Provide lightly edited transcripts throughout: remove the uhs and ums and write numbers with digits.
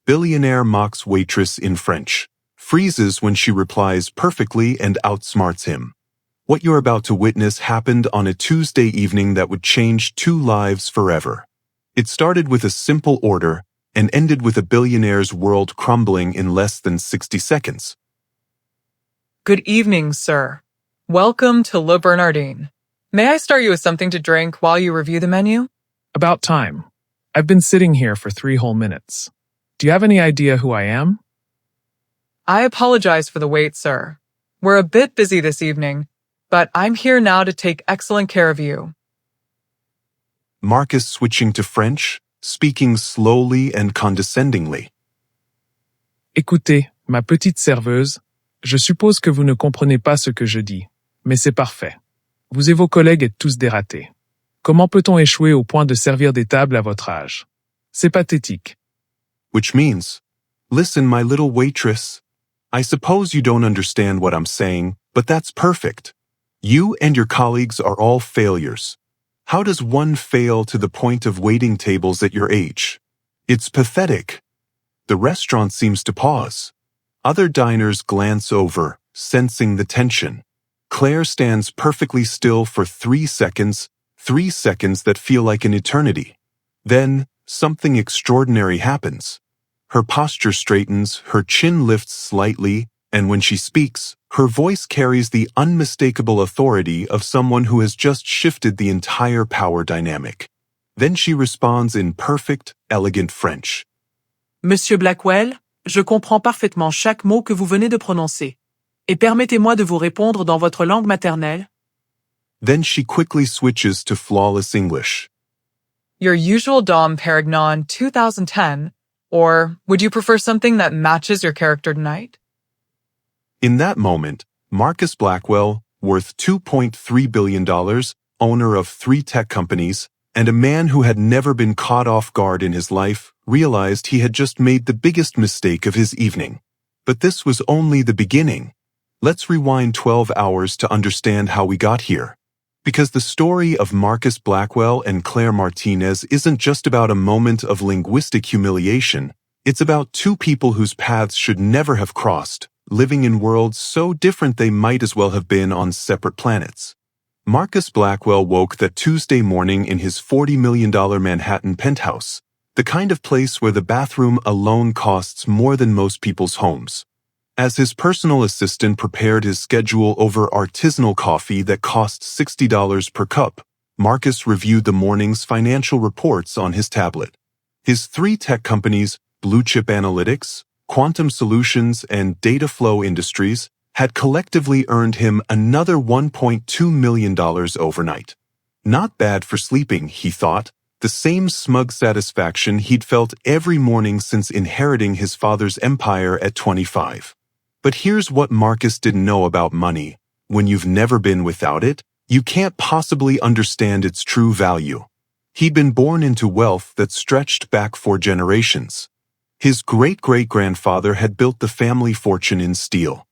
Billionaire mocks Waitress in French, freezes when she replies perfectly and outsmarts him. What you're about to witness happened on a Tuesday evening that would change 2 lives forever. It started with a simple order and ended with a billionaire's world crumbling in less than 60 seconds. Good evening, sir. Welcome to Le Bernardin. May I start you with something to drink while you review the menu? About time. I've been sitting here for 3 whole minutes. Do you have any idea who I am? I apologize for the wait, sir. We're a bit busy this evening, but I'm here now to take excellent care of you. Marcus switching to French, speaking slowly and condescendingly. Écoutez, ma petite serveuse, je suppose que vous ne comprenez pas ce que je dis, mais c'est parfait. Vous et vos collègues êtes tous des ratés. Comment peut-on échouer au point de servir des tables à votre âge? C'est pathétique. Which means, listen, my little waitress, I suppose you don't understand what I'm saying, but that's perfect. You and your colleagues are all failures. How does one fail to the point of waiting tables at your age? It's pathetic. The restaurant seems to pause. Other diners glance over, sensing the tension. Claire stands perfectly still for 3 seconds, 3 seconds that feel like an eternity. Then, something extraordinary happens. Her posture straightens, her chin lifts slightly, and when she speaks, her voice carries the unmistakable authority of someone who has just shifted the entire power dynamic. Then she responds in perfect, elegant French. Monsieur Blackwell, je comprends parfaitement chaque mot que vous venez de prononcer. Et permettez-moi de vous répondre dans votre langue maternelle. Then she quickly switches to flawless English. Your usual Dom Perignon 2010, or would you prefer something that matches your character tonight? In that moment, Marcus Blackwell, worth $2.3 billion, owner of 3 tech companies, and a man who had never been caught off guard in his life, realized he had just made the biggest mistake of his evening. But this was only the beginning. Let's rewind 12 hours to understand how we got here. Because the story of Marcus Blackwell and Claire Martinez isn't just about a moment of linguistic humiliation, it's about 2 people whose paths should never have crossed, living in worlds so different they might as well have been on separate planets. Marcus Blackwell woke that Tuesday morning in his $40 million Manhattan penthouse, the kind of place where the bathroom alone costs more than most people's homes. As his personal assistant prepared his schedule over artisanal coffee that cost $60 per cup, Marcus reviewed the morning's financial reports on his tablet. His 3 tech companies, Blue Chip Analytics, Quantum Solutions, and Data Flow Industries, had collectively earned him another $1.2 million overnight. Not bad for sleeping, he thought, the same smug satisfaction he'd felt every morning since inheriting his father's empire at 25. But here's what Marcus didn't know about money. When you've never been without it, you can't possibly understand its true value. He'd been born into wealth that stretched back 4 generations. His great-great-grandfather had built the family fortune in steel.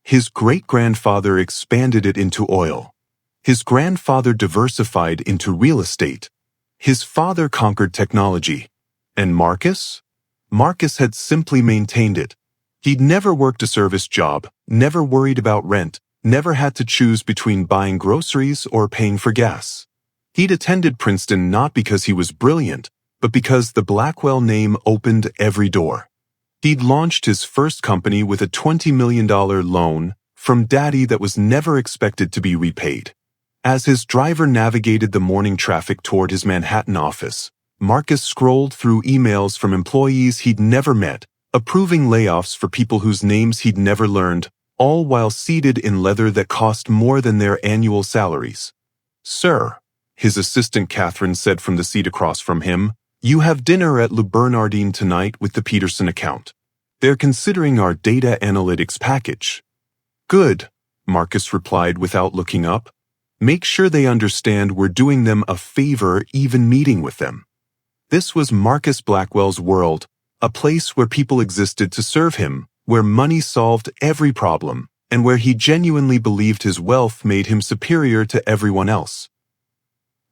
His great-grandfather expanded it into oil. His grandfather diversified into real estate. His father conquered technology. And Marcus? Marcus had simply maintained it. He'd never worked a service job, never worried about rent, never had to choose between buying groceries or paying for gas. He'd attended Princeton not because he was brilliant, but because the Blackwell name opened every door. He'd launched his first company with a $20 million loan from Daddy that was never expected to be repaid. As his driver navigated the morning traffic toward his Manhattan office, Marcus scrolled through emails from employees he'd never met, approving layoffs for people whose names he'd never learned, all while seated in leather that cost more than their annual salaries. "Sir," his assistant Catherine said from the seat across from him, "you have dinner at Le Bernardin tonight with the Peterson account. They're considering our data analytics package." "Good," Marcus replied without looking up. "Make sure they understand we're doing them a favor even meeting with them." This was Marcus Blackwell's world, a place where people existed to serve him, where money solved every problem, and where he genuinely believed his wealth made him superior to everyone else.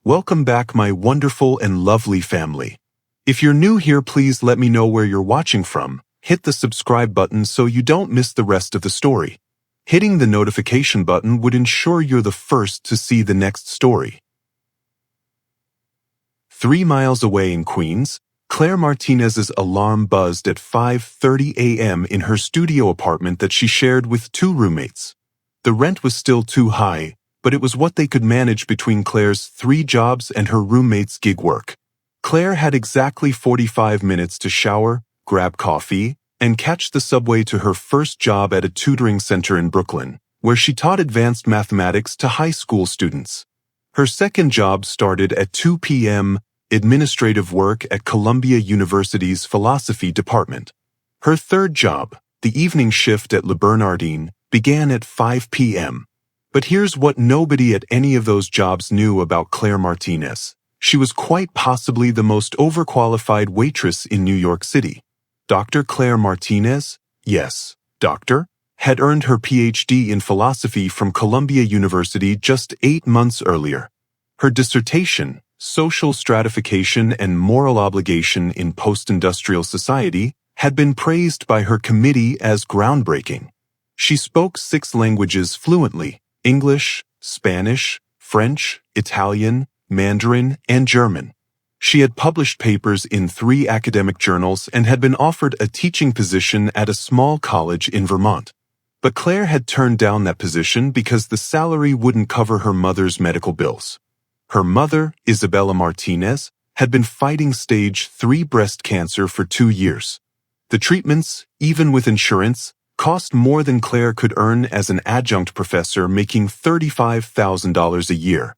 Welcome back, my wonderful and lovely family. If you're new here, please let me know where you're watching from. Hit the subscribe button so you don't miss the rest of the story. Hitting the notification button would ensure you're the first to see the next story. 3 miles away in Queens, Claire Martinez's alarm buzzed at 5:30 a.m. in her studio apartment that she shared with 2 roommates. The rent was still too high, but it was what they could manage between Claire's 3 jobs and her roommate's gig work. Claire had exactly 45 minutes to shower, grab coffee, and catch the subway to her first job at a tutoring center in Brooklyn, where she taught advanced mathematics to high school students. Her second job started at 2 p.m., administrative work at Columbia University's philosophy department. Her third job, the evening shift at Le Bernardin, began at 5 p.m. But here's what nobody at any of those jobs knew about Claire Martinez. She was quite possibly the most overqualified waitress in New York City. Dr. Claire Martinez, yes, doctor, had earned her PhD in philosophy from Columbia University just 8 months earlier. Her dissertation, Social Stratification and Moral Obligation in Post-Industrial Society, had been praised by her committee as groundbreaking. She spoke 6 languages fluently: English, Spanish, French, Italian, Mandarin, and German. She had published papers in 3 academic journals and had been offered a teaching position at a small college in Vermont. But Claire had turned down that position because the salary wouldn't cover her mother's medical bills. Her mother, Isabella Martinez, had been fighting stage 3 breast cancer for 2 years. The treatments, even with insurance, cost more than Claire could earn as an adjunct professor making $35,000 a year.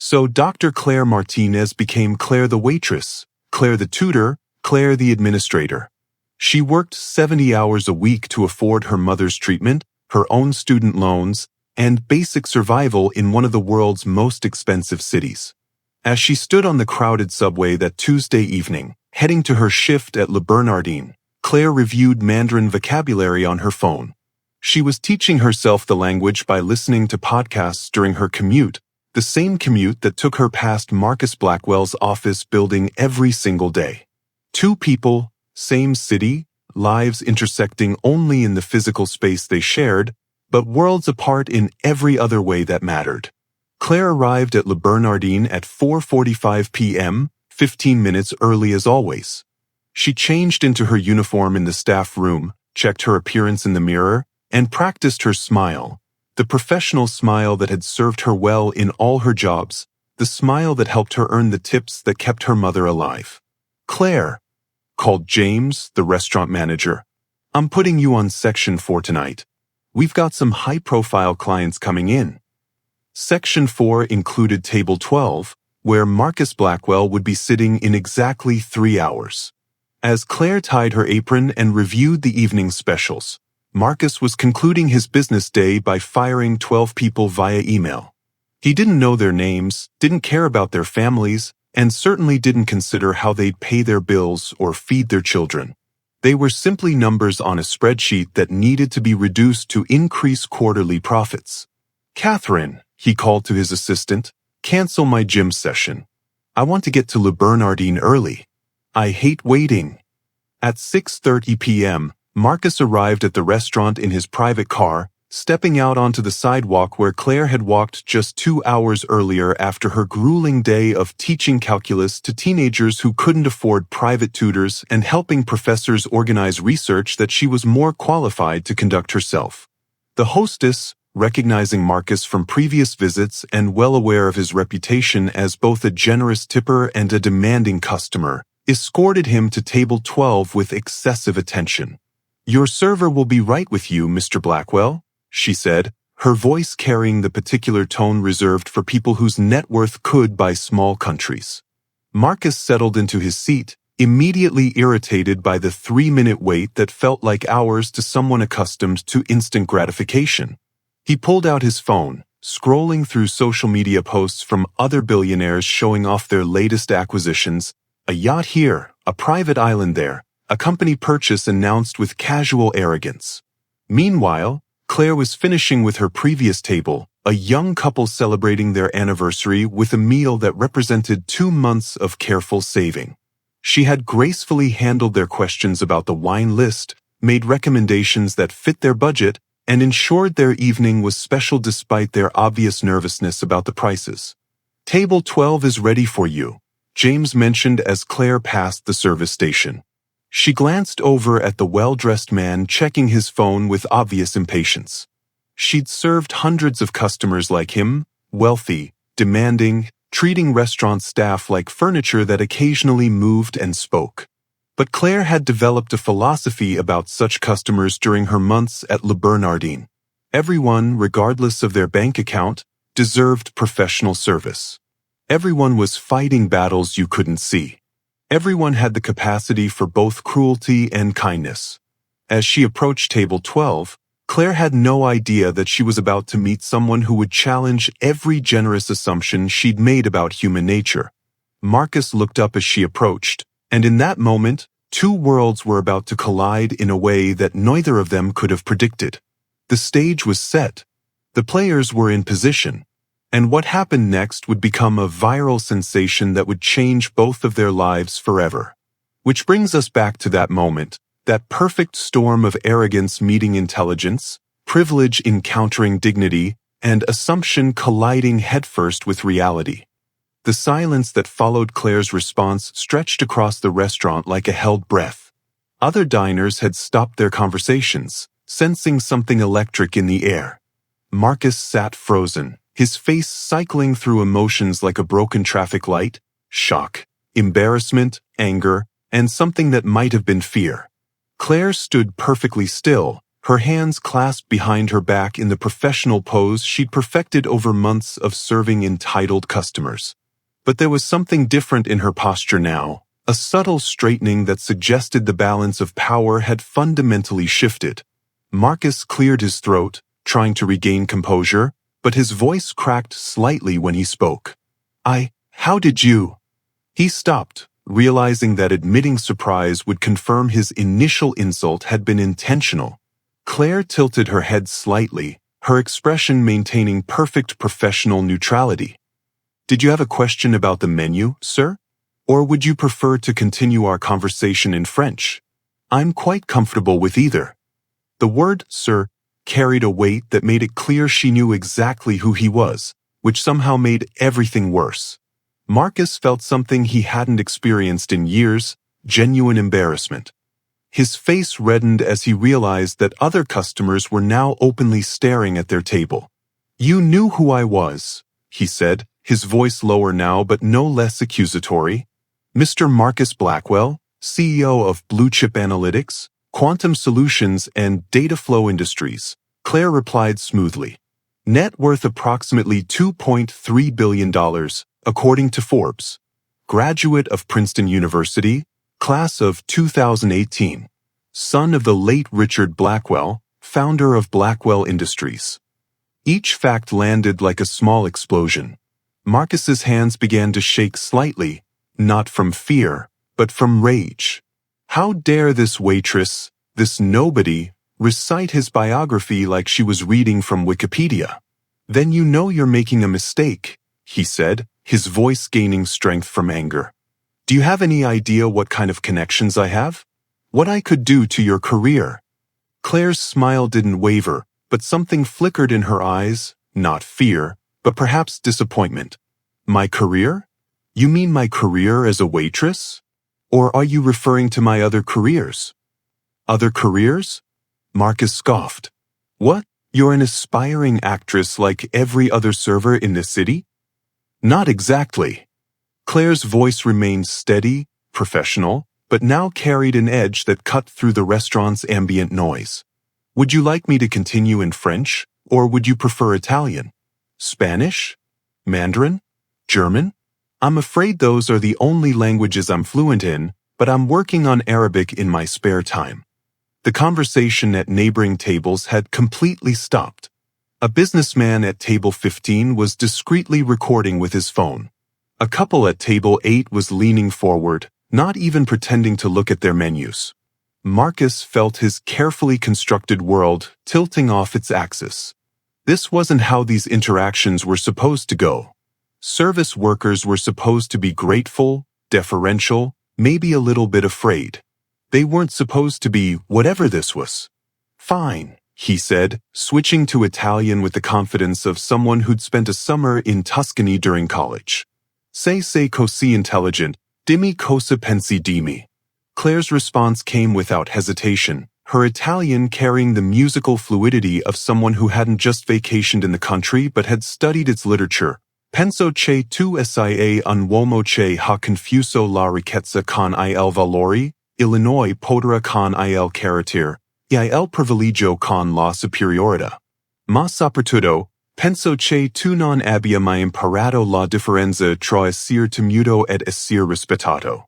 So Dr. Claire Martinez became Claire the waitress, Claire the tutor, Claire the administrator. She worked 70 hours a week to afford her mother's treatment, her own student loans, and basic survival in one of the world's most expensive cities. As she stood on the crowded subway that Tuesday evening, heading to her shift at Le Bernardin, Claire reviewed Mandarin vocabulary on her phone. She was teaching herself the language by listening to podcasts during her commute, the same commute that took her past Marcus Blackwell's office building every single day. 2 people, same city, lives intersecting only in the physical space they shared, but worlds apart in every other way that mattered. Claire arrived at Le Bernardin at 4:45 p.m., 15 minutes early as always. She changed into her uniform in the staff room, checked her appearance in the mirror, and practiced her smile. The professional smile that had served her well in all her jobs, the smile that helped her earn the tips that kept her mother alive. "Claire," called James, the restaurant manager, "I'm putting you on Section 4 tonight. We've got some high-profile clients coming in." Section 4 included Table 12, where Marcus Blackwell would be sitting in exactly 3 hours. As Claire tied her apron and reviewed the evening specials, Marcus was concluding his business day by firing 12 people via email. He didn't know their names, didn't care about their families, and certainly didn't consider how they'd pay their bills or feed their children. They were simply numbers on a spreadsheet that needed to be reduced to increase quarterly profits. "Catherine," he called to his assistant, "cancel my gym session. I want to get to Le Bernardin early. I hate waiting." At 6:30 p.m., Marcus arrived at the restaurant in his private car, stepping out onto the sidewalk where Claire had walked just 2 hours earlier after her grueling day of teaching calculus to teenagers who couldn't afford private tutors and helping professors organize research that she was more qualified to conduct herself. The hostess, recognizing Marcus from previous visits and well aware of his reputation as both a generous tipper and a demanding customer, escorted him to table 12 with excessive attention. "Your server will be right with you, Mr. Blackwell," she said, her voice carrying the particular tone reserved for people whose net worth could buy small countries. Marcus settled into his seat, immediately irritated by the 3-minute wait that felt like hours to someone accustomed to instant gratification. He pulled out his phone, scrolling through social media posts from other billionaires showing off their latest acquisitions, a yacht here, a private island there, a company purchase announced with casual arrogance. Meanwhile, Claire was finishing with her previous table, a young couple celebrating their anniversary with a meal that represented 2 months of careful saving. She had gracefully handled their questions about the wine list, made recommendations that fit their budget, and ensured their evening was special despite their obvious nervousness about the prices. "Table 12 is ready for you," James mentioned as Claire passed the service station. She glanced over at the well-dressed man checking his phone with obvious impatience. She'd served hundreds of customers like him, wealthy, demanding, treating restaurant staff like furniture that occasionally moved and spoke. But Claire had developed a philosophy about such customers during her months at Le Bernardin. Everyone, regardless of their bank account, deserved professional service. Everyone was fighting battles you couldn't see. Everyone had the capacity for both cruelty and kindness. As she approached table 12, Claire had no idea that she was about to meet someone who would challenge every generous assumption she'd made about human nature. Marcus looked up as she approached, and in that moment, two worlds were about to collide in a way that neither of them could have predicted. The stage was set. The players were in position. And what happened next would become a viral sensation that would change both of their lives forever. Which brings us back to that moment, that perfect storm of arrogance meeting intelligence, privilege encountering dignity, and assumption colliding headfirst with reality. The silence that followed Claire's response stretched across the restaurant like a held breath. Other diners had stopped their conversations, sensing something electric in the air. Marcus sat frozen, his face cycling through emotions like a broken traffic light: shock, embarrassment, anger, and something that might have been fear. Claire stood perfectly still, her hands clasped behind her back in the professional pose she'd perfected over months of serving entitled customers. But there was something different in her posture now, a subtle straightening that suggested the balance of power had fundamentally shifted. Marcus cleared his throat, trying to regain composure, but his voice cracked slightly when he spoke. How did you?" He stopped, realizing that admitting surprise would confirm his initial insult had been intentional. Claire tilted her head slightly, her expression maintaining perfect professional neutrality. "Did you have a question about the menu, sir? Or would you prefer to continue our conversation in French? I'm quite comfortable with either." The word "sir" carried a weight that made it clear she knew exactly who he was, which somehow made everything worse. Marcus felt something he hadn't experienced in years: genuine embarrassment. His face reddened as he realized that other customers were now openly staring at their table. "You knew who I was," he said, his voice lower now but no less accusatory. "Mr. Marcus Blackwell, CEO of Blue Chip Analytics, Quantum Solutions, and Data Flow Industries," Claire replied smoothly. "Net worth approximately $2.3 billion, according to Forbes. Graduate of Princeton University, class of 2018. Son of the late Richard Blackwell, founder of Blackwell Industries." Each fact landed like a small explosion. Marcus's hands began to shake slightly, not from fear, but from rage. How dare this waitress, this nobody, recite his biography like she was reading from Wikipedia? "Then you know you're making a mistake," he said, his voice gaining strength from anger. "Do you have any idea what kind of connections I have? What I could do to your career?" Claire's smile didn't waver, but something flickered in her eyes, not fear, but perhaps disappointment. "My career? You mean my career as a waitress? Or are you referring to my other careers?" "Other careers?" Marcus scoffed. "What? You're an aspiring actress like every other server in the city?" "Not exactly." Claire's voice remained steady, professional, but now carried an edge that cut through the restaurant's ambient noise. "Would you like me to continue in French, or would you prefer Italian? Spanish? Mandarin? German? I'm afraid those are the only languages I'm fluent in, but I'm working on Arabic in my spare time." The conversation at neighboring tables had completely stopped. A businessman at table 15 was discreetly recording with his phone. A couple at table 8 was leaning forward, not even pretending to look at their menus. Marcus felt his carefully constructed world tilting off its axis. This wasn't how these interactions were supposed to go. Service workers were supposed to be grateful, deferential, maybe a little bit afraid. They weren't supposed to be whatever this was. Fine, he said, switching to Italian with the confidence of someone who'd spent a summer in Tuscany during college. Sei così intelligent, dimmi cosa pensi di me. Claire's response came without hesitation, her Italian carrying the musical fluidity of someone who hadn't just vacationed in the country but had studied its literature. Penso che tu sia un uomo che ha confuso la ricchezza con il valore, Illinois potere con il carattere, e il privilegio con la superiorità. Ma soprattutto, penso che tu non abbia mai imparato la differenza tra essere temuto ed essere rispettato.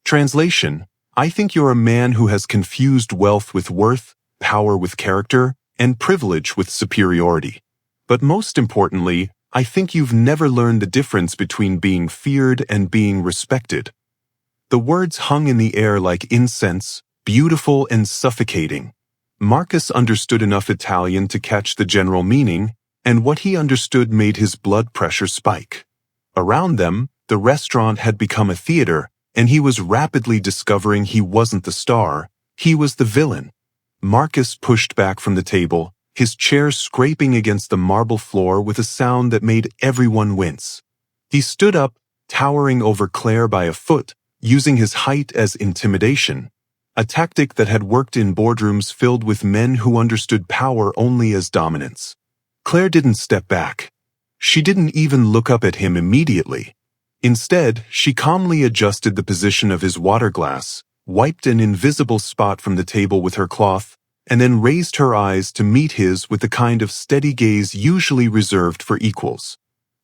Translation: I think you're a man who has confused wealth with worth, power with character, and privilege with superiority. But most importantly, I think you've never learned the difference between being feared and being respected. The words hung in the air like incense, beautiful and suffocating. Marcus understood enough Italian to catch the general meaning, and what he understood made his blood pressure spike. Around them, the restaurant had become a theater, and he was rapidly discovering he wasn't the star, he was the villain. Marcus pushed back from the table, his chair scraping against the marble floor with a sound that made everyone wince. He stood up, towering over Claire by a foot, using his height as intimidation, a tactic that had worked in boardrooms filled with men who understood power only as dominance. Claire didn't step back. She didn't even look up at him immediately. Instead, she calmly adjusted the position of his water glass, wiped an invisible spot from the table with her cloth, and then raised her eyes to meet his with the kind of steady gaze usually reserved for equals.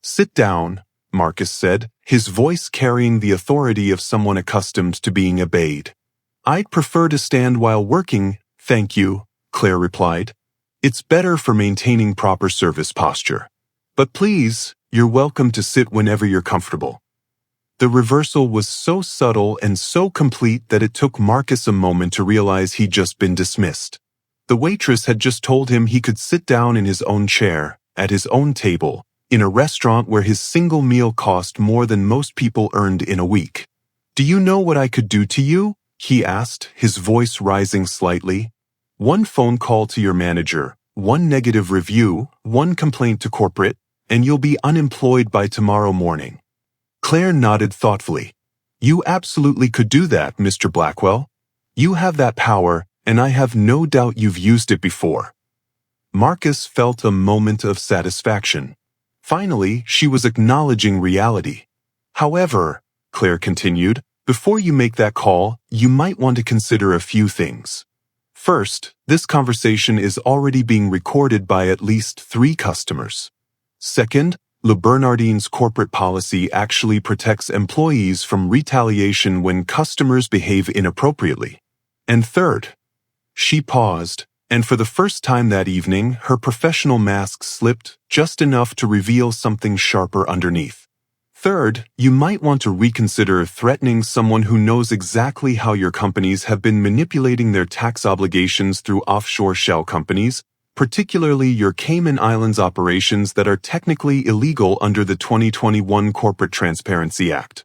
"Sit down," Marcus said, his voice carrying the authority of someone accustomed to being obeyed. "I'd prefer to stand while working, thank you," Claire replied. "It's better for maintaining proper service posture. But please, you're welcome to sit whenever you're comfortable." The reversal was so subtle and so complete that it took Marcus a moment to realize he'd just been dismissed. The waitress had just told him he could sit down in his own chair, at his own table, in a restaurant where his single meal cost more than most people earned in a week. "Do you know what I could do to you?" he asked, his voice rising slightly. "One phone call to your manager, one negative review, one complaint to corporate, and you'll be unemployed by tomorrow morning." Claire nodded thoughtfully. "You absolutely could do that, Mr. Blackwell. You have that power, and I have no doubt you've used it before." Marcus felt a moment of satisfaction. Finally, she was acknowledging reality. "However," Claire continued, "before you make that call, you might want to consider a few things. First, this conversation is already being recorded by at least 3 customers. Second, Le Bernardin's corporate policy actually protects employees from retaliation when customers behave inappropriately. And third," she paused, and for the first time that evening, her professional mask slipped just enough to reveal something sharper underneath. "Third, you might want to reconsider threatening someone who knows exactly how your companies have been manipulating their tax obligations through offshore shell companies, particularly your Cayman Islands operations that are technically illegal under the 2021 Corporate Transparency Act."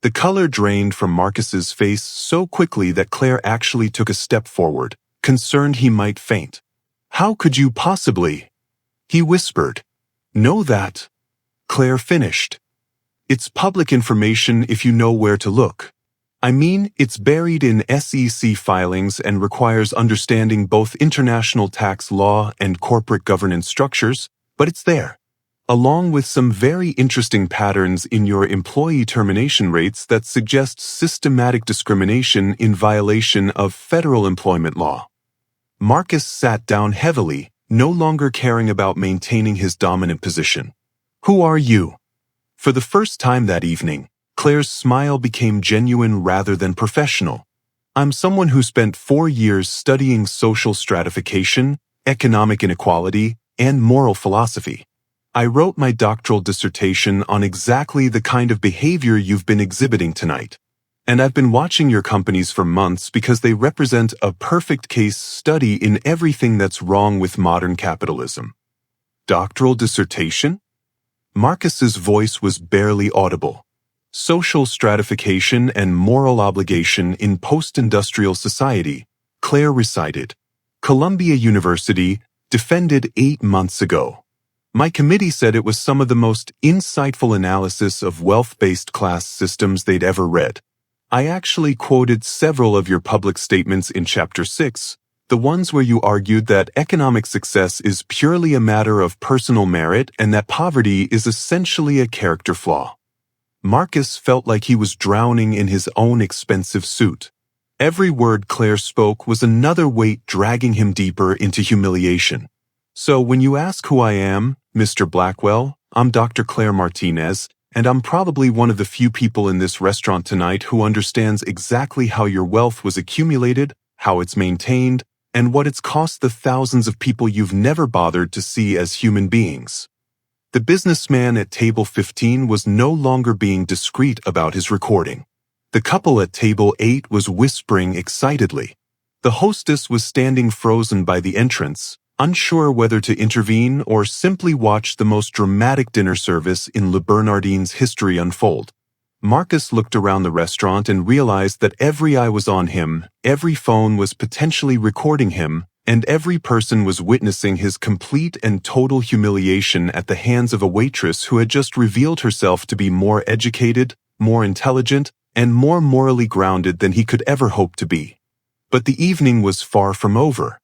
The color drained from Marcus's face so quickly that Claire actually took a step forward, concerned he might faint. "How could you possibly?" he whispered. "Know that?" Claire finished. "It's public information if you know where to look. I mean, it's buried in SEC filings and requires understanding both international tax law and corporate governance structures, but it's there, along with some very interesting patterns in your employee termination rates that suggest systematic discrimination in violation of federal employment law." Marcus sat down heavily, no longer caring about maintaining his dominant position. "Who are you?" For the first time that evening, Claire's smile became genuine rather than professional. "I'm someone who spent 4 years studying social stratification, economic inequality, and moral philosophy. I wrote my doctoral dissertation on exactly the kind of behavior you've been exhibiting tonight. And I've been watching your companies for months because they represent a perfect case study in everything that's wrong with modern capitalism." "Doctoral dissertation?" Marcus's voice was barely audible. Social Stratification and Moral Obligation in Post-Industrial Society, Claire recited. Columbia University, defended 8 months ago. My committee said it was some of the most insightful analysis of wealth-based class systems they'd ever read. I actually quoted several of your public statements in Chapter 6, the ones where you argued that economic success is purely a matter of personal merit and that poverty is essentially a character flaw. Marcus felt like he was drowning in his own expensive suit. Every word Claire spoke was another weight dragging him deeper into humiliation. So when you ask who I am, Mr. Blackwell, I'm Dr. Claire Martinez, and I'm probably one of the few people in this restaurant tonight who understands exactly how your wealth was accumulated, how it's maintained, and what it's cost the thousands of people you've never bothered to see as human beings. The businessman at table 15 was no longer being discreet about his recording. The couple at table 8 was whispering excitedly. The hostess was standing frozen by the entrance, unsure whether to intervene or simply watch the most dramatic dinner service in Le Bernardin's history unfold. Marcus looked around the restaurant and realized that every eye was on him, every phone was potentially recording him, and every person was witnessing his complete and total humiliation at the hands of a waitress who had just revealed herself to be more educated, more intelligent, and more morally grounded than he could ever hope to be. But the evening was far from over.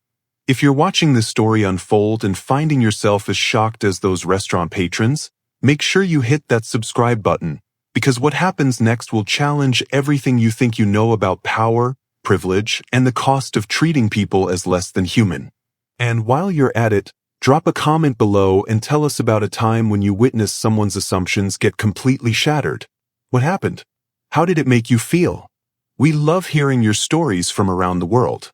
If you're watching this story unfold and finding yourself as shocked as those restaurant patrons, make sure you hit that subscribe button, because what happens next will challenge everything you think you know about power, privilege, and the cost of treating people as less than human. And while you're at it, drop a comment below and tell us about a time when you witnessed someone's assumptions get completely shattered. What happened? How did it make you feel? We love hearing your stories from around the world.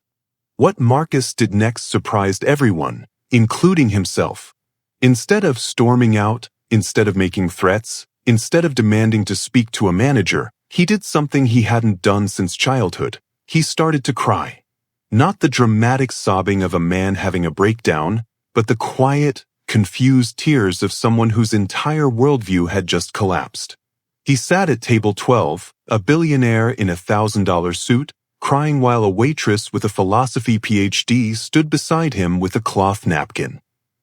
What Marcus did next surprised everyone, including himself. Instead of storming out, instead of making threats, instead of demanding to speak to a manager, he did something he hadn't done since childhood. He started to cry. Not the dramatic sobbing of a man having a breakdown, but the quiet, confused tears of someone whose entire worldview had just collapsed. He sat at table 12, a billionaire in a $1,000 suit, crying while a waitress with a philosophy PhD stood beside him with a cloth napkin.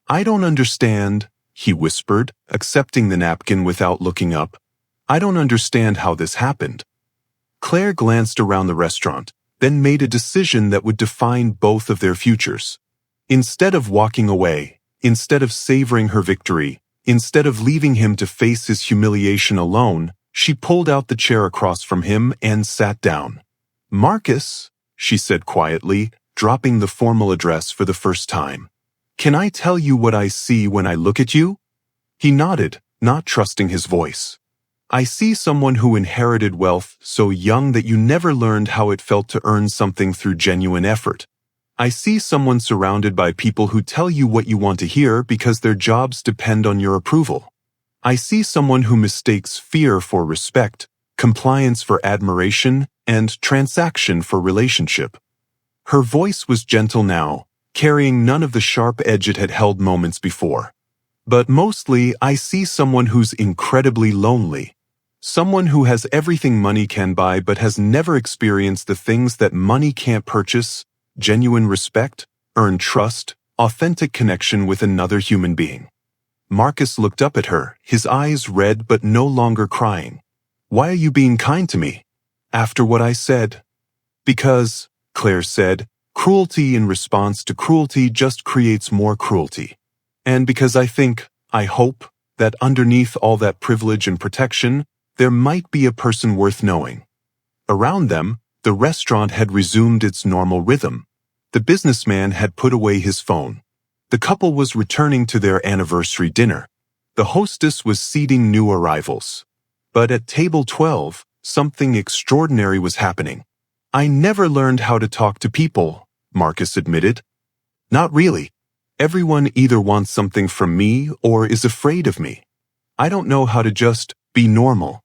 I don't understand, he whispered, accepting the napkin without looking up. I don't understand how this happened. Claire glanced around the restaurant, then made a decision that would define both of their futures. Instead of walking away, instead of savoring her victory, instead of leaving him to face his humiliation alone, she pulled out the chair across from him and sat down. Marcus, she said quietly, dropping the formal address for the first time. Can I tell you what I see when I look at you? He nodded, not trusting his voice. I see someone who inherited wealth so young that you never learned how it felt to earn something through genuine effort. I see someone surrounded by people who tell you what you want to hear because their jobs depend on your approval. I see someone who mistakes fear for respect, compliance for admiration, and transaction for relationship. Her voice was gentle now, carrying none of the sharp edge it had held moments before. But mostly, I see someone who's incredibly lonely. Someone who has everything money can buy but has never experienced the things that money can't purchase: genuine respect, earned trust, authentic connection with another human being. Marcus looked up at her, his eyes red but no longer crying. Why are you being kind to me? After what I said? Because, Claire said, cruelty in response to cruelty just creates more cruelty. And because I hope, that underneath all that privilege and protection, there might be a person worth knowing. Around them, the restaurant had resumed its normal rhythm. The businessman had put away his phone. The couple was returning to their anniversary dinner. The hostess was seating new arrivals. But at table 12, something extraordinary was happening. I never learned how to talk to people, Marcus admitted. Not really. Everyone either wants something from me or is afraid of me. I don't know how to just be normal.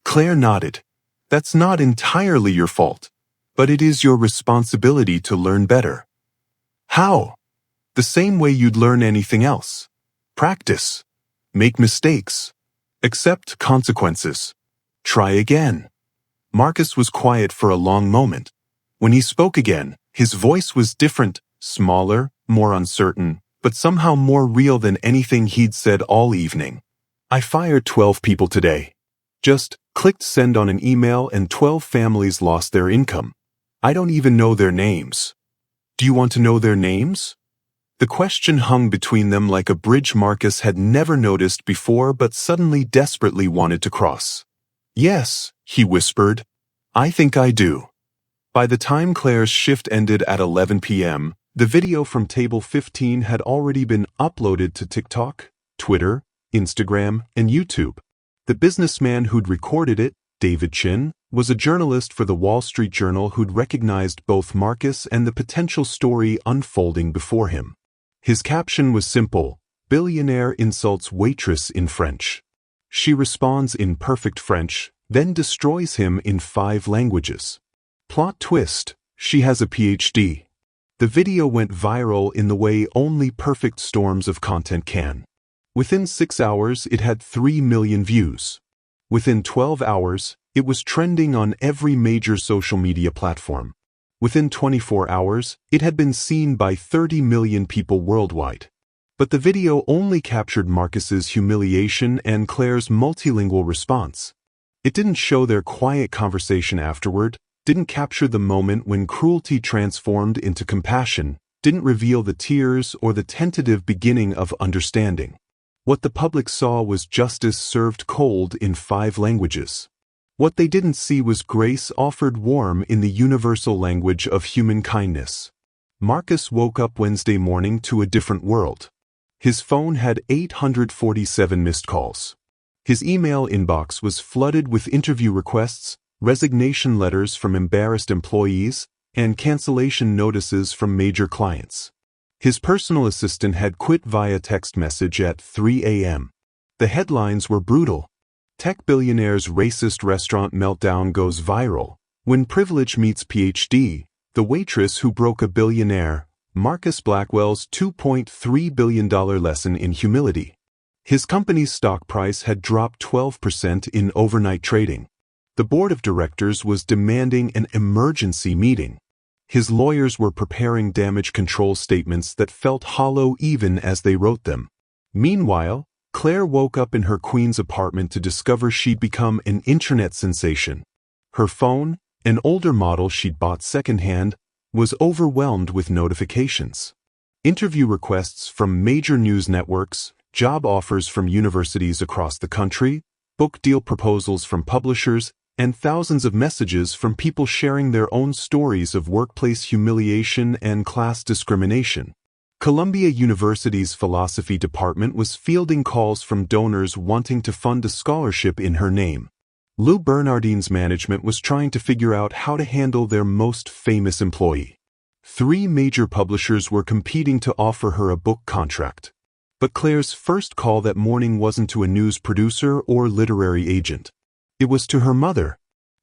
Claire nodded. That's not entirely your fault, but it is your responsibility to learn better. How? The same way you'd learn anything else. Practice. Make mistakes. Accept consequences. Try again. Marcus was quiet for a long moment. When he spoke again, his voice was different, smaller, more uncertain, but somehow more real than anything he'd said all evening. I fired 12 people today. Just clicked send on an email and 12 families lost their income. I don't even know their names. Do you want to know their names? The question hung between them like a bridge Marcus had never noticed before but suddenly desperately wanted to cross. Yes, he whispered. I think I do. By the time Claire's shift ended at 11 p.m., the video from Table 15 had already been uploaded to TikTok, Twitter, Instagram, and YouTube. The businessman who'd recorded it, David Chin, was a journalist for the Wall Street Journal who'd recognized both Marcus and the potential story unfolding before him. His caption was simple: Billionaire insults Waitress in French. She responds in perfect French, then destroys him in 5 languages. Plot twist: she has a PhD. The video went viral in the way only perfect storms of content can. Within 6 hours, it had 3 million views. Within 12 hours, it was trending on every major social media platform. Within 24 hours, it had been seen by 30 million people worldwide. But the video only captured Marcus's humiliation and Claire's multilingual response. It didn't show their quiet conversation afterward, didn't capture the moment when cruelty transformed into compassion, didn't reveal the tears or the tentative beginning of understanding. What the public saw was justice served cold in 5 languages. What they didn't see was grace offered warm in the universal language of human kindness. Marcus woke up Wednesday morning to a different world. His phone had 847 missed calls. His email inbox was flooded with interview requests, resignation letters from embarrassed employees, and cancellation notices from major clients. His personal assistant had quit via text message at 3 a.m. The headlines were brutal. Tech billionaire's racist restaurant meltdown goes viral. When privilege meets PhD, the waitress who broke a billionaire, Marcus Blackwell's $2.3 billion lesson in humility. His company's stock price had dropped 12% in overnight trading. The board of directors was demanding an emergency meeting. His lawyers were preparing damage control statements that felt hollow even as they wrote them. Meanwhile, Claire woke up in her Queens apartment to discover she'd become an internet sensation. Her phone, an older model she'd bought secondhand, was overwhelmed with notifications. Interview requests from major news networks, job offers from universities across the country, book deal proposals from publishers, and thousands of messages from people sharing their own stories of workplace humiliation and class discrimination. Columbia University's philosophy department was fielding calls from donors wanting to fund a scholarship in her name. Lou Bernardine's management was trying to figure out how to handle their most famous employee. 3 major publishers were competing to offer her a book contract. But Claire's first call that morning wasn't to a news producer or literary agent. It was to her mother.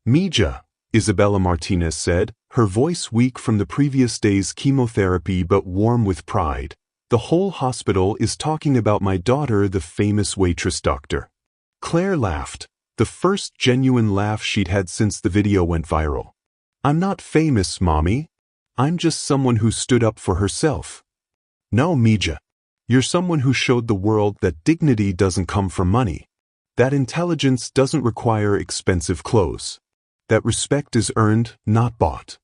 Mija, Isabella Martinez said, her voice weak from the previous day's chemotherapy but warm with pride. The whole hospital is talking about my daughter, the famous waitress doctor. Claire laughed, the first genuine laugh she'd had since the video went viral. I'm not famous, Mommy. I'm just someone who stood up for herself. No, Mija. You're someone who showed the world that dignity doesn't come from money. That intelligence doesn't require expensive clothes. That respect is earned, not bought.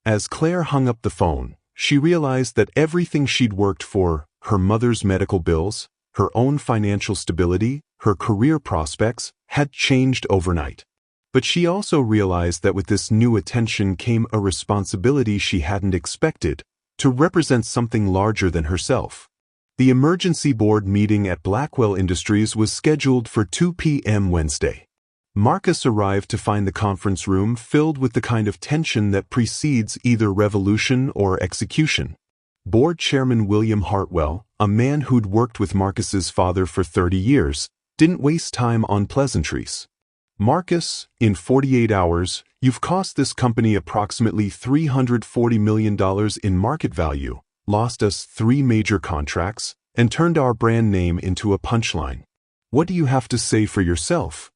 As Claire hung up the phone, she realized that everything she'd worked for, her mother's medical bills, her own financial stability, her career prospects, had changed overnight. But she also realized that with this new attention came a responsibility she hadn't expected, to represent something larger than herself. The emergency board meeting at Blackwell Industries was scheduled for 2 p.m. Wednesday. Marcus arrived to find the conference room filled with the kind of tension that precedes either revolution or execution. Board Chairman William Hartwell, a man who'd worked with Marcus's father for 30 years, didn't waste time on pleasantries. Marcus, in 48 hours, you've cost this company approximately $340 million in market value, lost us 3 major contracts, and turned our brand name into a punchline. What do you have to say for yourself?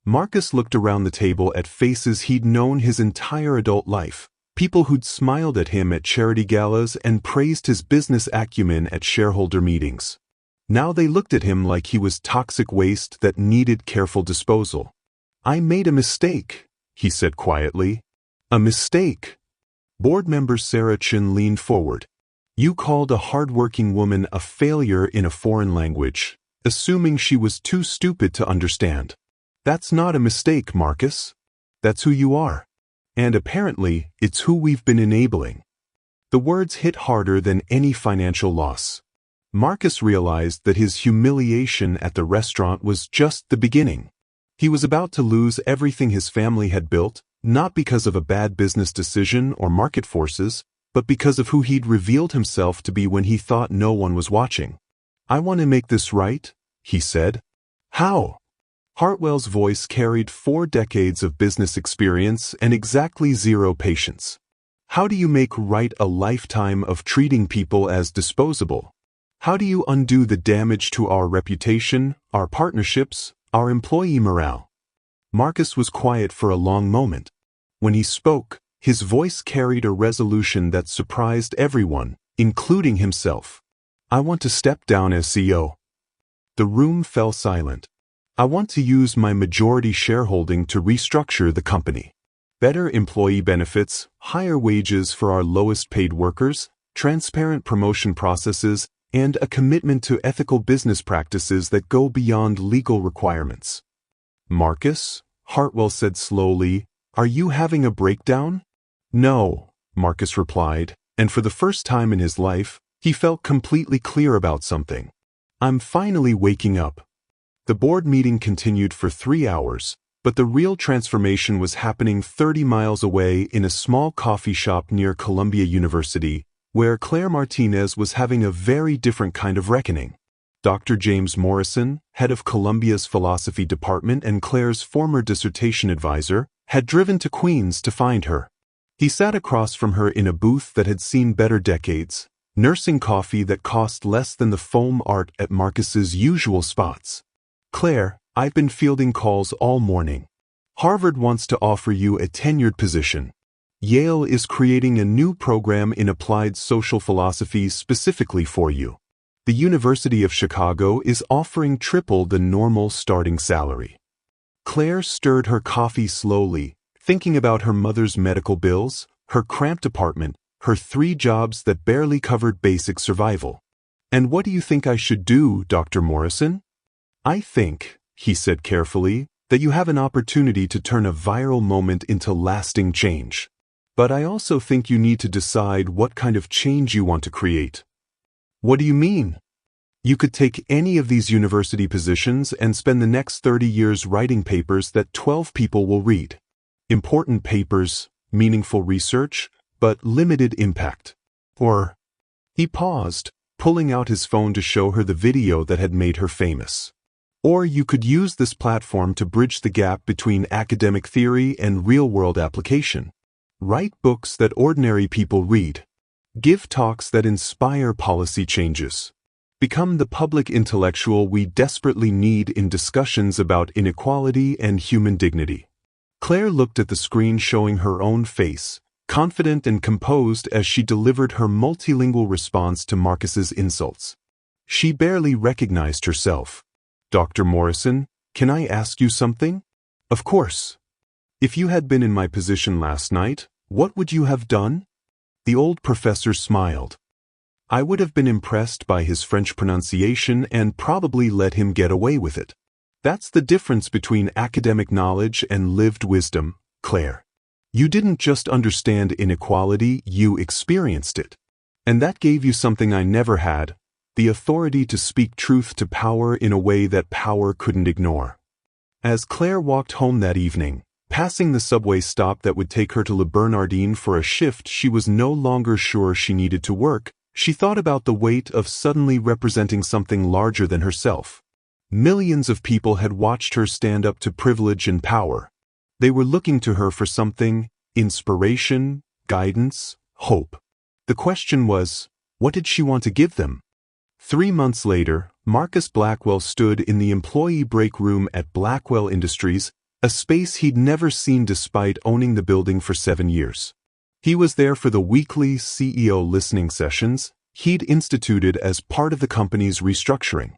Marcus looked around the table at faces he'd known his entire adult life, people who'd smiled at him at charity galas and praised his business acumen at shareholder meetings. Now they looked at him like he was toxic waste that needed careful disposal. "I made a mistake," he said quietly. "A mistake." Board member Sarah Chin leaned forward. "You called a hard-working woman a failure in a foreign language, assuming she was too stupid to understand. That's not a mistake, Marcus. That's who you are. And apparently, it's who we've been enabling." The words hit harder than any financial loss. Marcus realized that his humiliation at the restaurant was just the beginning. He was about to lose everything his family had built, not because of a bad business decision or market forces, but because of who he'd revealed himself to be when he thought no one was watching. "I want to make this right," he said. "How?" Hartwell's voice carried 4 decades of business experience and exactly 0 patience. "How do you make right a lifetime of treating people as disposable? How do you undo the damage to our reputation, our partnerships, our employee morale?" Marcus was quiet for a long moment. When he spoke, his voice carried a resolution that surprised everyone, including himself. "I want to step down as CEO." The room fell silent. "I want to use my majority shareholding to restructure the company. Better employee benefits, higher wages for our lowest paid workers, transparent promotion processes, and a commitment to ethical business practices that go beyond legal requirements." "Marcus," Hartwell said slowly, "are you having a breakdown?" "No," Marcus replied, and for the first time in his life, he felt completely clear about something. "I'm finally waking up." The board meeting continued for 3 hours, but the real transformation was happening 30 miles away in a small coffee shop near Columbia University, where Claire Martinez was having a very different kind of reckoning. Dr. James Morrison, head of Columbia's philosophy department and Claire's former dissertation advisor, had driven to Queens to find her. He sat across from her in a booth that had seen better decades, nursing coffee that cost less than the foam art at Marcus's usual spots. "Claire, I've been fielding calls all morning. Harvard wants to offer you a tenured position. Yale is creating a new program in applied social philosophy specifically for you. The University of Chicago is offering triple the normal starting salary." Claire stirred her coffee slowly, thinking about her mother's medical bills, her cramped apartment, her 3 jobs that barely covered basic survival. "And what do you think I should do, Dr. Morrison?" "I think," he said carefully, "that you have an opportunity to turn a viral moment into lasting change. But I also think you need to decide what kind of change you want to create." "What do you mean?" "You could take any of these university positions and spend the next 30 years writing papers that 12 people will read. Important papers, meaningful research, but limited impact. Or..." He paused, pulling out his phone to show her the video that had made her famous. "Or you could use this platform to bridge the gap between academic theory and real-world application. Write books that ordinary people read. Give talks that inspire policy changes. Become the public intellectual we desperately need in discussions about inequality and human dignity." Claire looked at the screen showing her own face, confident and composed as she delivered her multilingual response to Marcus's insults. She barely recognized herself. "Dr. Morrison, can I ask you something?" "Of course." "If you had been in my position last night, what would you have done?" The old professor smiled. "I would have been impressed by his French pronunciation and probably let him get away with it. That's the difference between academic knowledge and lived wisdom, Claire. You didn't just understand inequality, you experienced it. And that gave you something I never had, the authority to speak truth to power in a way that power couldn't ignore." As Claire walked home that evening, passing the subway stop that would take her to Le Bernardin for a shift she was no longer sure she needed to work, she thought about the weight of suddenly representing something larger than herself. Millions of people had watched her stand up to privilege and power. They were looking to her for something: inspiration, guidance, hope. The question was, what did she want to give them? 3 months later, Marcus Blackwell stood in the employee break room at Blackwell Industries, a space he'd never seen despite owning the building for 7 years. He was there for the weekly CEO listening sessions he'd instituted as part of the company's restructuring.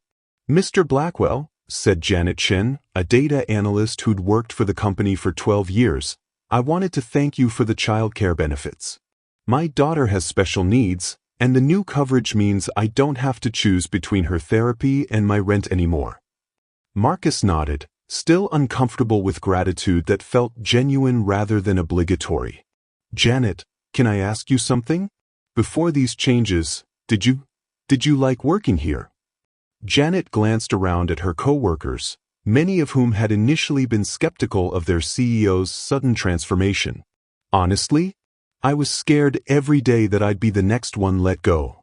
"Mr. Blackwell," said Janet Chen, a data analyst who'd worked for the company for 12 years, "I wanted to thank you for the childcare benefits. My daughter has special needs, and the new coverage means I don't have to choose between her therapy and my rent anymore." Marcus nodded, still uncomfortable with gratitude that felt genuine rather than obligatory. "Janet, can I ask you something? Before these changes, did you like working here?" Janet glanced around at her coworkers, many of whom had initially been skeptical of their CEO's sudden transformation. "Honestly, I was scared every day that I'd be the next one let go.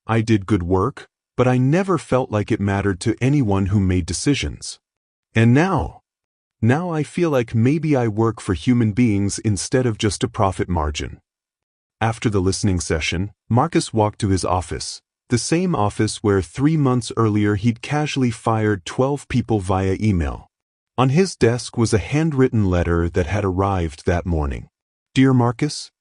I did good work, but I never felt like it mattered to anyone who made decisions. And now I feel like maybe I work for human beings instead of just a profit margin." After the listening session, Marcus walked to his office, the same office where 3 months earlier he'd casually fired 12 people via email. On his desk was a handwritten letter that had arrived that morning. "Dear Marcus,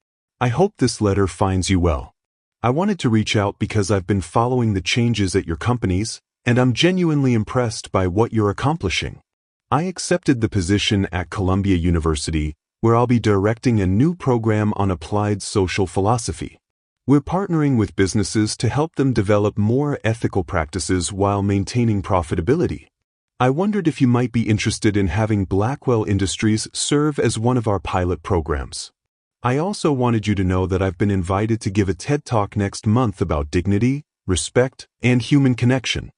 I hope this letter finds you well. I wanted to reach out because I've been following the changes at your companies, and I'm genuinely impressed by what you're accomplishing. I accepted the position at Columbia University, where I'll be directing a new program on applied social philosophy. We're partnering with businesses to help them develop more ethical practices while maintaining profitability. I wondered if you might be interested in having Blackwell Industries serve as one of our pilot programs. I also wanted you to know that I've been invited to give a TED Talk next month about dignity, respect, and human connection.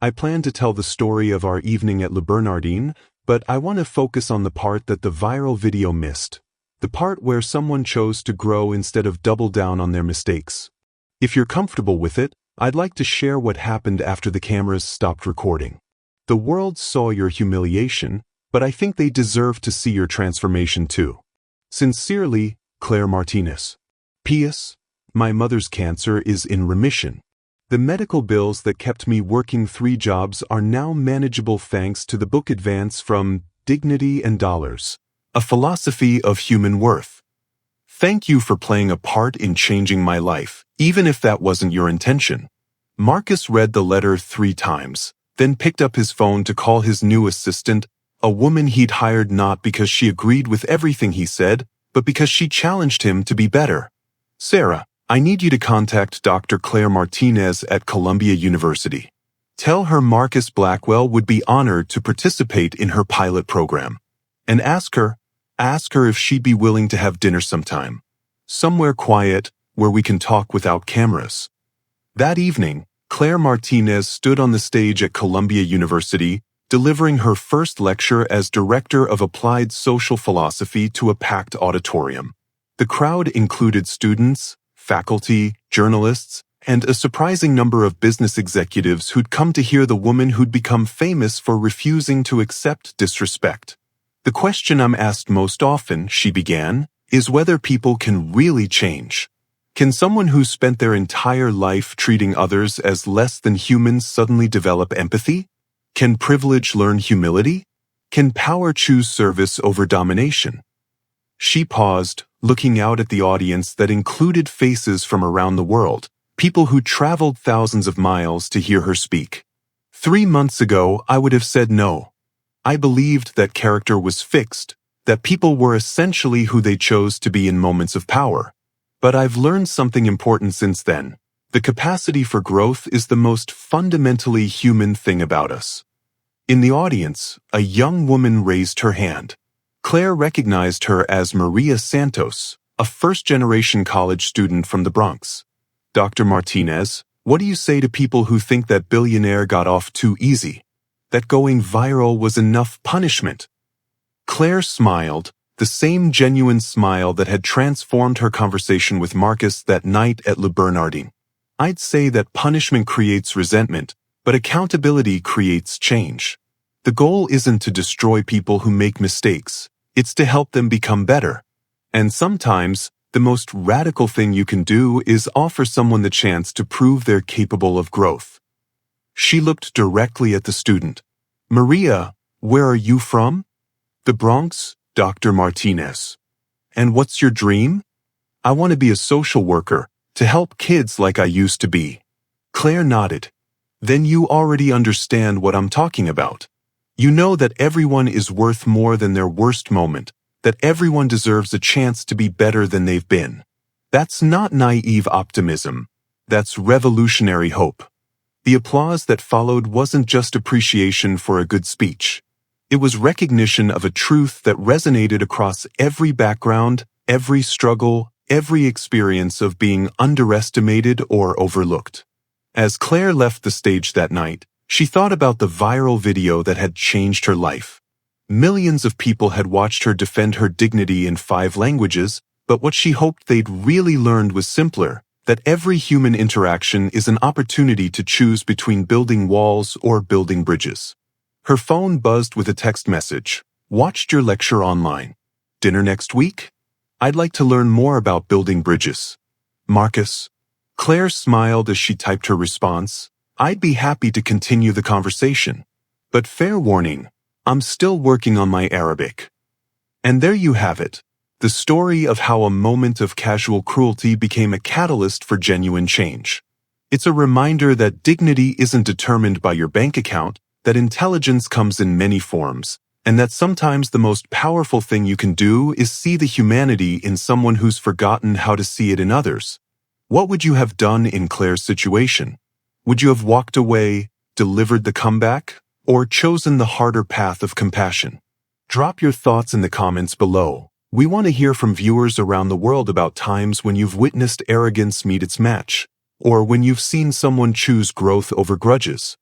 I plan to tell the story of our evening at Le Bernardin, but I want to focus on the part that the viral video missed, the part where someone chose to grow instead of double down on their mistakes. If you're comfortable with it, I'd like to share what happened after the cameras stopped recording. The world saw your humiliation, but I think they deserve to see your transformation too. Sincerely, Claire Martinez. P.S. My mother's cancer is in remission. The medical bills that kept me working 3 jobs are now manageable thanks to the book advance from Dignity and Dollars, A Philosophy of Human Worth. Thank you for playing a part in changing my life, even if that wasn't your intention." Marcus read the letter 3 times, then picked up his phone to call his new assistant, a woman he'd hired not because she agreed with everything he said, but because she challenged him to be better. "Sarah, I need you to contact Dr. Claire Martinez at Columbia University. Tell her Marcus Blackwell would be honored to participate in her pilot program. And ask her if she'd be willing to have dinner sometime. Somewhere quiet, where we can talk without cameras." That evening, Claire Martinez stood on the stage at Columbia University, delivering her first lecture as Director of Applied Social Philosophy to a packed auditorium. The crowd included students, faculty, journalists, and a surprising number of business executives who'd come to hear the woman who'd become famous for refusing to accept disrespect. "The question I'm asked most often," she began, "is whether people can really change. Can someone who spent their entire life treating others as less than humans suddenly develop empathy? Can privilege learn humility? Can power choose service over domination?" She paused, looking out at the audience that included faces from around the world, people who traveled thousands of miles to hear her speak. 3 months ago, I would have said no. I believed that character was fixed, that people were essentially who they chose to be in moments of power. But I've learned something important since then. The capacity for growth is the most fundamentally human thing about us. In the audience, a young woman raised her hand. Claire recognized her as Maria Santos, a first-generation college student from the Bronx. "Dr. Martinez, what do you say to people who think that Billionaire got off too easy? That going viral was enough punishment?" Claire smiled, the same genuine smile that had transformed her conversation with Marcus that night at Le Bernardin. "I'd say that punishment creates resentment, but accountability creates change. The goal isn't to destroy people who make mistakes. It's to help them become better. And sometimes, the most radical thing you can do is offer someone the chance to prove they're capable of growth." She looked directly at the student. "Maria, where are you from?" The Bronx, Dr. Martinez. And what's your dream? I want to be a social worker, to help kids like I used to be. Claire nodded. Then you already understand what I'm talking about. You know that everyone is worth more than their worst moment, that everyone deserves a chance to be better than they've been. That's not naive optimism. That's revolutionary hope. The applause that followed wasn't just appreciation for a good speech. It was recognition of a truth that resonated across every background, every struggle, every experience of being underestimated or overlooked. As Claire left the stage that night, she thought about the viral video that had changed her life. Millions of people had watched her defend her dignity in 5 languages, but what she hoped they'd really learned was simpler, that every human interaction is an opportunity to choose between building walls or building bridges. Her phone buzzed with a text message. Watched your lecture online. Dinner next week? I'd like to learn more about building bridges. Marcus. Claire smiled as she typed her response. I'd be happy to continue the conversation. But fair warning, I'm still working on my Arabic. And there you have it. The story of how a moment of casual cruelty became a catalyst for genuine change. It's a reminder that dignity isn't determined by your bank account, that intelligence comes in many forms, and that sometimes the most powerful thing you can do is see the humanity in someone who's forgotten how to see it in others. What would you have done in Claire's situation? Would you have walked away, delivered the comeback, or chosen the harder path of compassion? Drop your thoughts in the comments below. We want to hear from viewers around the world about times when you've witnessed arrogance meet its match, or when you've seen someone choose growth over grudges.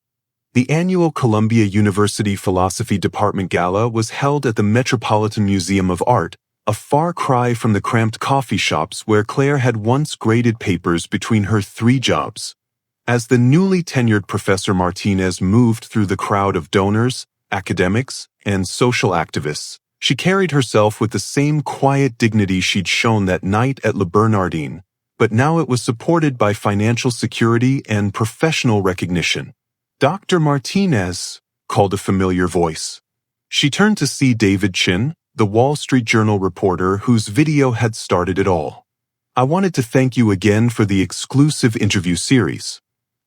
The annual Columbia University Philosophy Department Gala was held at the Metropolitan Museum of Art, a far cry from the cramped coffee shops where Claire had once graded papers between her 3 jobs. As the newly tenured Professor Martinez moved through the crowd of donors, academics, and social activists, she carried herself with the same quiet dignity she'd shown that night at Le Bernardin, but now it was supported by financial security and professional recognition. Dr. Martinez, called a familiar voice. She turned to see David Chin, the Wall Street Journal reporter whose video had started it all. I wanted to thank you again for the exclusive interview series.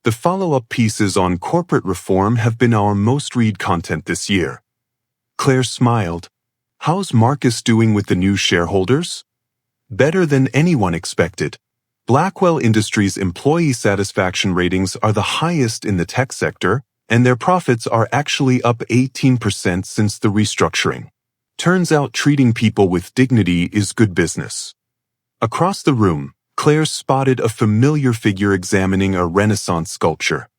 The follow-up pieces on corporate reform have been our most read content this year. Claire smiled. How's Marcus doing with the new shareholders? Better than anyone expected. Blackwell Industries' employee satisfaction ratings are the highest in the tech sector, and their profits are actually up 18% since the restructuring. Turns out treating people with dignity is good business. Across the room, Claire spotted a familiar figure examining a Renaissance sculpture.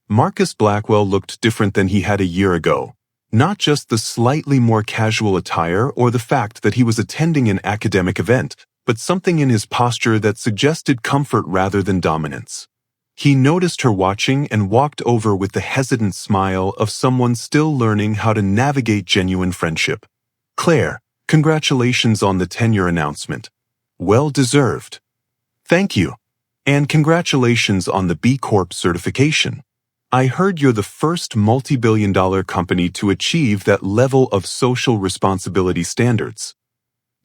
Marcus Blackwell looked different than he had a year ago. Not just the slightly more casual attire or the fact that he was attending an academic event, but something in his posture that suggested comfort rather than dominance. He noticed her watching and walked over with the hesitant smile of someone still learning how to navigate genuine friendship. Claire, congratulations on the tenure announcement. Well deserved. Thank you. And congratulations on the B Corp certification. I heard you're the first multi-billion-dollar company to achieve that level of social responsibility standards.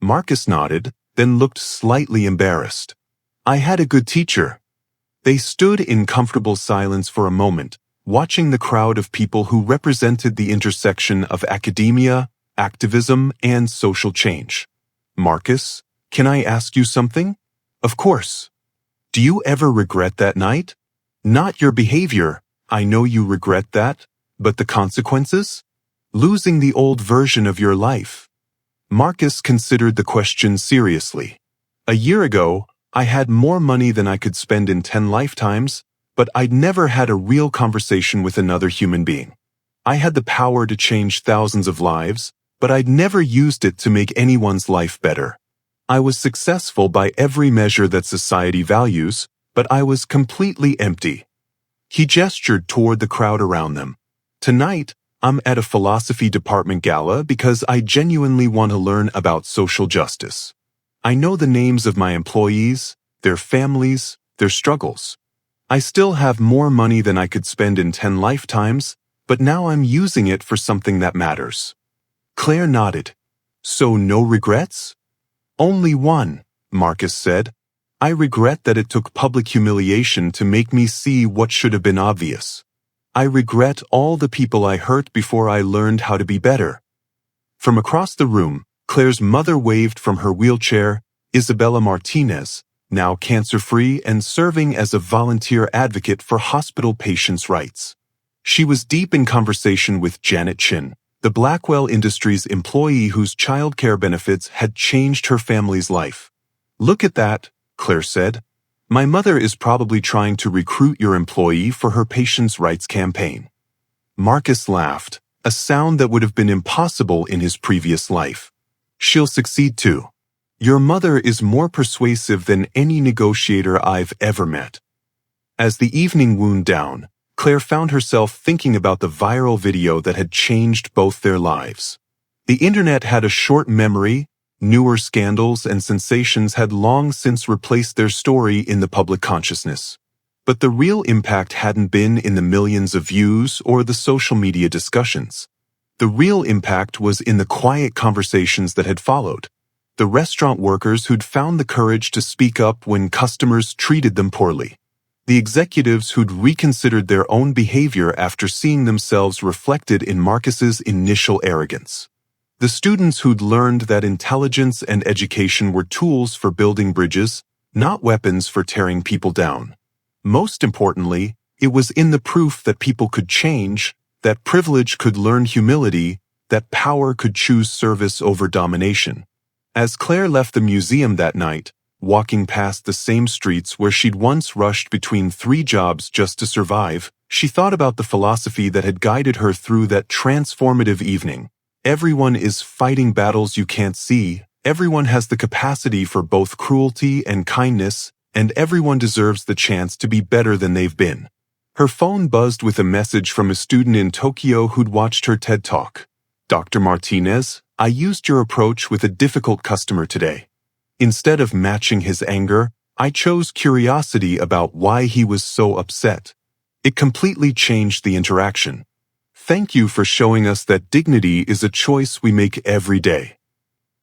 Marcus nodded, then looked slightly embarrassed. I had a good teacher. They stood in comfortable silence for a moment, watching the crowd of people who represented the intersection of academia, activism, and social change. Marcus, can I ask you something? Of course. Do you ever regret that night? Not your behavior. I know you regret that, but the consequences? Losing the old version of your life. Marcus considered the question seriously. A year ago, I had more money than I could spend in 10 lifetimes, but I'd never had a real conversation with another human being. I had the power to change thousands of lives, but I'd never used it to make anyone's life better. I was successful by every measure that society values, but I was completely empty. He gestured toward the crowd around them. Tonight, I'm at a philosophy department gala because I genuinely want to learn about social justice. I know the names of my employees, their families, their struggles. I still have more money than I could spend in 10 lifetimes, but now I'm using it for something that matters. Claire nodded. So no regrets? Only one, Marcus said. I regret that it took public humiliation to make me see what should have been obvious. I regret all the people I hurt before I learned how to be better. From across the room, Claire's mother waved from her wheelchair, Isabella Martinez, now cancer-free and serving as a volunteer advocate for hospital patients' rights. She was deep in conversation with Janet Chin, the Blackwell Industries employee whose childcare benefits had changed her family's life. Look at that, Claire said. My mother is probably trying to recruit your employee for her patients' rights campaign. Marcus laughed, a sound that would have been impossible in his previous life. She'll succeed too. Your mother is more persuasive than any negotiator I've ever met. As the evening wound down, Claire found herself thinking about the viral video that had changed both their lives. The internet had a short memory. Newer scandals and sensations had long since replaced their story in the public consciousness. But the real impact hadn't been in the millions of views or the social media discussions. The real impact was in the quiet conversations that had followed. The restaurant workers who'd found the courage to speak up when customers treated them poorly. The executives who'd reconsidered their own behavior after seeing themselves reflected in Marcus's initial arrogance. The students who'd learned that intelligence and education were tools for building bridges, not weapons for tearing people down. Most importantly, it was in the proof that people could change, that privilege could learn humility, that power could choose service over domination. As Claire left the museum that night, walking past the same streets where she'd once rushed between 3 jobs just to survive, she thought about the philosophy that had guided her through that transformative evening. Everyone is fighting battles you can't see, everyone has the capacity for both cruelty and kindness, and everyone deserves the chance to be better than they've been. Her phone buzzed with a message from a student in Tokyo who'd watched her TED Talk. Dr. Martinez, I used your approach with a difficult customer today. Instead of matching his anger, I chose curiosity about why he was so upset. It completely changed the interaction. Thank you for showing us that dignity is a choice we make every day.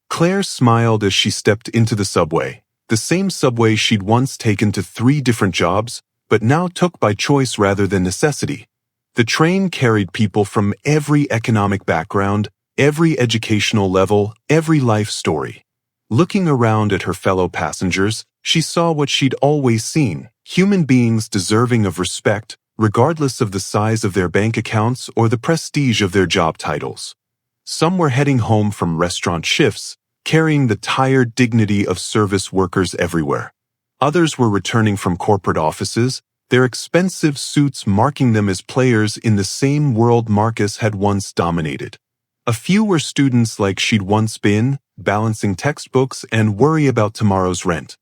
Claire smiled as she stepped into the subway, the same subway she'd once taken to 3 different jobs, but now took by choice rather than necessity. The train carried people from every economic background, every educational level, every life story. Looking around at her fellow passengers, she saw what she'd always seen, human beings deserving of respect, regardless of the size of their bank accounts or the prestige of their job titles. Some were heading home from restaurant shifts, carrying the tired dignity of service workers everywhere. Others were returning from corporate offices, their expensive suits marking them as players in the same world Marcus had once dominated. A few were students like she'd once been, balancing textbooks and worry about tomorrow's rent.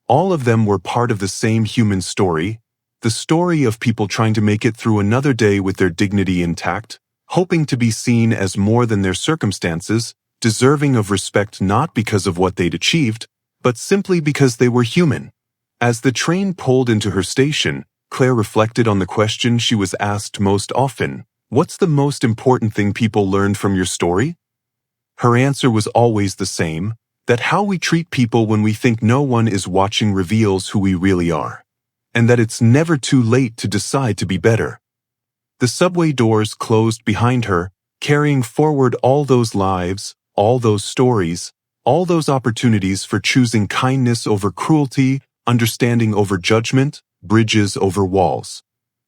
All of them were part of the same human story, the story of people trying to make it through another day with their dignity intact, hoping to be seen as more than their circumstances, deserving of respect not because of what they'd achieved, but simply because they were human. As the train pulled into her station, Claire reflected on the question she was asked most often: what's the most important thing people learned from your story? Her answer was always the same, that how we treat people when we think no one is watching reveals who we really are, and that it's never too late to decide to be better. The subway doors closed behind her, carrying forward all those lives, all those stories, all those opportunities for choosing kindness over cruelty, understanding over judgment, bridges over walls.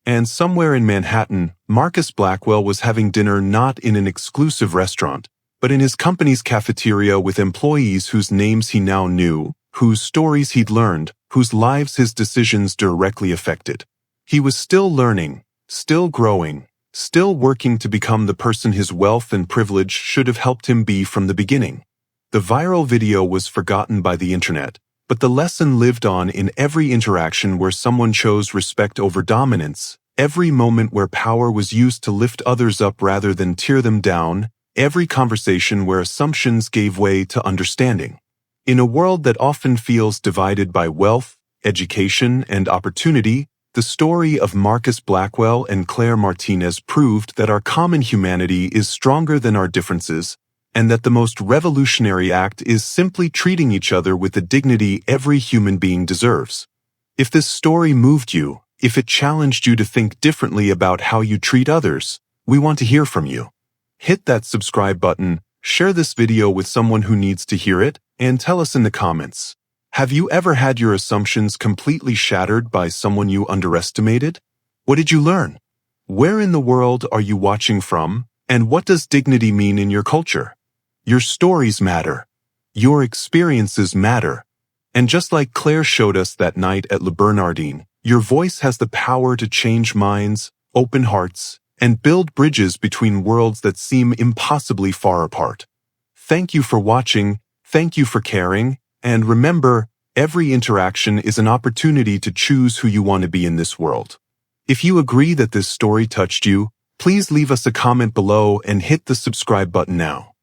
And somewhere in Manhattan, Marcus Blackwell was having dinner not in an exclusive restaurant, but in his company's cafeteria with employees whose names he now knew, whose stories he'd learned, whose lives his decisions directly affected. He was still learning, still growing, still working to become the person his wealth and privilege should have helped him be from the beginning. The viral video was forgotten by the internet, but the lesson lived on in every interaction where someone chose respect over dominance, every moment where power was used to lift others up rather than tear them down, every conversation where assumptions gave way to understanding. In a world that often feels divided by wealth, education, and opportunity, the story of Marcus Blackwell and Claire Martinez proved that our common humanity is stronger than our differences, and that the most revolutionary act is simply treating each other with the dignity every human being deserves. If this story moved you, if it challenged you to think differently about how you treat others, we want to hear from you. Hit that subscribe button, share this video with someone who needs to hear it, and tell us in the comments. Have you ever had your assumptions completely shattered by someone you underestimated? What did you learn? Where in the world are you watching from, and what does dignity mean in your culture? Your stories matter. Your experiences matter. And just like Claire showed us that night at Le Bernardin, your voice has the power to change minds, open hearts, and build bridges between worlds that seem impossibly far apart. Thank you for watching, thank you for caring, and remember, every interaction is an opportunity to choose who you want to be in this world. If you agree that this story touched you, please leave us a comment below and hit the subscribe button now.